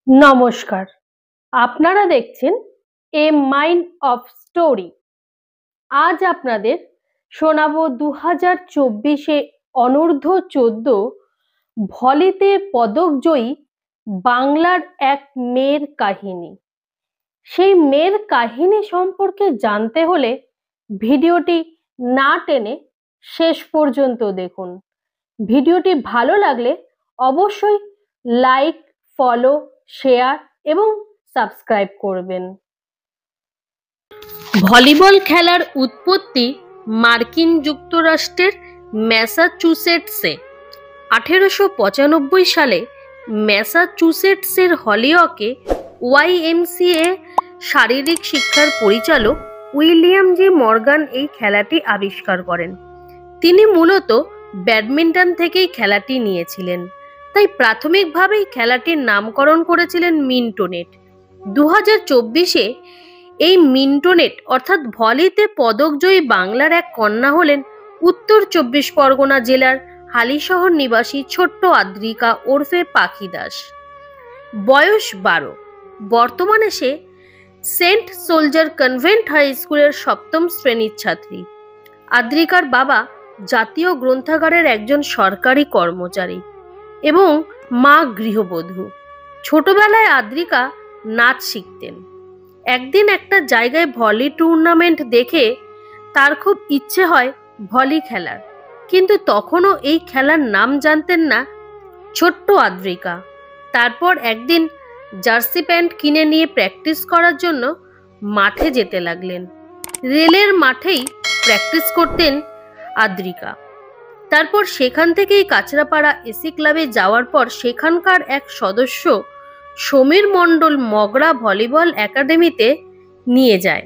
নমস্কার, আপনারা দেখছেন এ মাইন্ড অফ স্টোরি। আজ আপনাদের শোনাবো 2024-এ অনূর্ধ্ব 14 ভলিতে পদকজয়ী বাংলার এক মেয়ের কাহিনী। সেই মেয়ের কাহিনী সম্পর্কে জানতে হলে ভিডিওটি না টেনে শেষ পর্যন্ত দেখুন। ভিডিওটি ভালো লাগলে অবশ্যই লাইক, ফলো, শেয়ার এবং সাবস্ক্রাইব করবেন। ভলিবল খেলার উৎপত্তি মার্কিন যুক্তরাষ্ট্রের ম্যাসাচুসেটসে। 1895 সালে ম্যাসাচুসেটসের হলিওকে ওয়াইএমসিএ শারীরিক শিক্ষার পরিচালক উইলিয়াম জি মর্গান এই খেলাটি আবিষ্কার করেন। তিনি মূলত ব্যাডমিন্টন থেকেই খেলাটি নিয়েছিলেন, তাই প্রাথমিকভাবেই খেলাটির নামকরণ করেছিলেন মিন্টোনেট। 2024-এ এই মিন্টোনেট অর্থাৎ ভলিতে পদকজয়ী বাংলার এক কন্যা হলেন উত্তর 24 পরগনা জেলার হালিশহর নিবাসী ছোট্ট আদ্রিকা ওরফে পাখি দাস। বয়স 12। বর্তমানে সে সেন্ট সোলজার কনভেন্ট হাই স্কুলের 7ম শ্রেণীর ছাত্রী। আদ্রিকার বাবা জাতীয় গ্রন্থাগারের একজন সরকারি কর্মচারী এবং মা গৃহবধূ। ছোটবেলায় আদ্রিকা নাচ শিখতেন। একদিন একটা জায়গায় ভলি টুর্নামেন্ট দেখে তার খুব ইচ্ছে হয় ভলি খেলার, কিন্তু তখনও এই খেলার নাম জানতেন না ছোট্ট আদ্রিকা। তারপর একদিন জার্সি প্যান্ট কিনে নিয়ে প্র্যাকটিস করার জন্য মাঠে যেতে লাগলেন। রেলের মাঠেই প্র্যাকটিস করতেন আদ্রিকা। তারপর সেখান থেকেই কাছড়াপাড়া এসি ক্লাবে যাওয়ার পর সেখানকার এক সদস্য সমীর মণ্ডল মগরা ভলিবল একাডেমিতে নিয়ে যায়।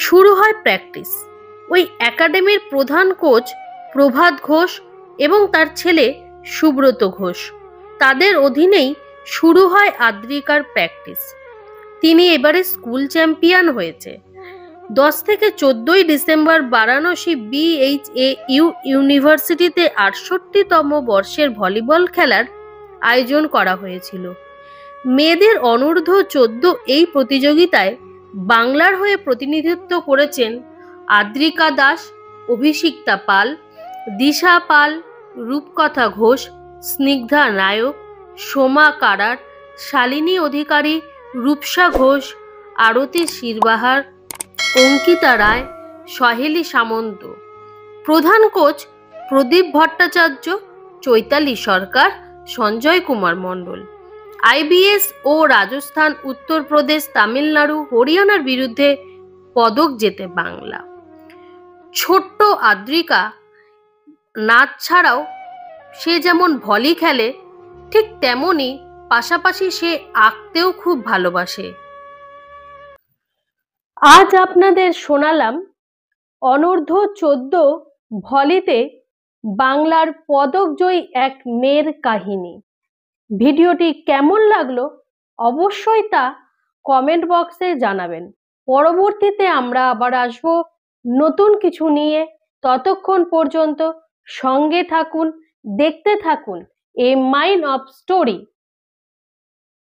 শুরু হয় প্র্যাকটিস। ওই একাডেমির প্রধান কোচ প্রভাত ঘোষ এবং তার ছেলে সুব্রত ঘোষ, তাদের অধীনেই শুরু হয় আদ্রিকার প্র্যাকটিস। তিনি এবারে স্কুল চ্যাম্পিয়ন হয়েছে। 10 থেকে 14 ডিসেম্বর বারাণসী BHAU ইউনিভার্সিটিতে 68তম বর্ষের ভলিবল খেলার আয়োজন করা হয়েছিল। মেয়েদের অনূর্ধ্ব 14 এই প্রতিযোগিতায় বাংলার হয়ে প্রতিনিধিত্ব করেছেন আদ্রিকা দাস, অভিষিক্তা পাল, দিশা পাল, রূপকথা ঘোষ, স্নিগ্ধা নায়ক, সোমা কারার, শালিনী অধিকারী, রূপসা ঘোষ, আরতি শিরবাহার, অঙ্কিতা রায়, সহেলি সামন্ত। প্রধান কোচ প্রদীপ ভট্টাচার্য, চৈতালি সরকার, সঞ্জয় কুমার মণ্ডল। IBS ও রাজস্থান, উত্তরপ্রদেশ, তামিলনাড়ু, হরিয়ানার বিরুদ্ধে পদক জেতে বাংলা। ছোট্ট আদ্রিকা নাচ ছাড়াও সে যেমন ভলি খেলে, ঠিক তেমনি পাশাপাশি সে আঁকতেও খুব ভালোবাসে। আজ আপনাদের শোনালাম অনূর্ধ্ব 14 ভলিতে বাংলার পদকজয়ী এক মেয়ের কাহিনী। ভিডিওটি কেমন লাগলো অবশ্যই তা কমেন্ট বক্সে জানাবেন। পরবর্তীতে আমরা আবার আসবো নতুন কিছু নিয়ে। ততক্ষণ পর্যন্ত সঙ্গে থাকুন, দেখতে থাকুন এ মাইন্ড অফ স্টোরি।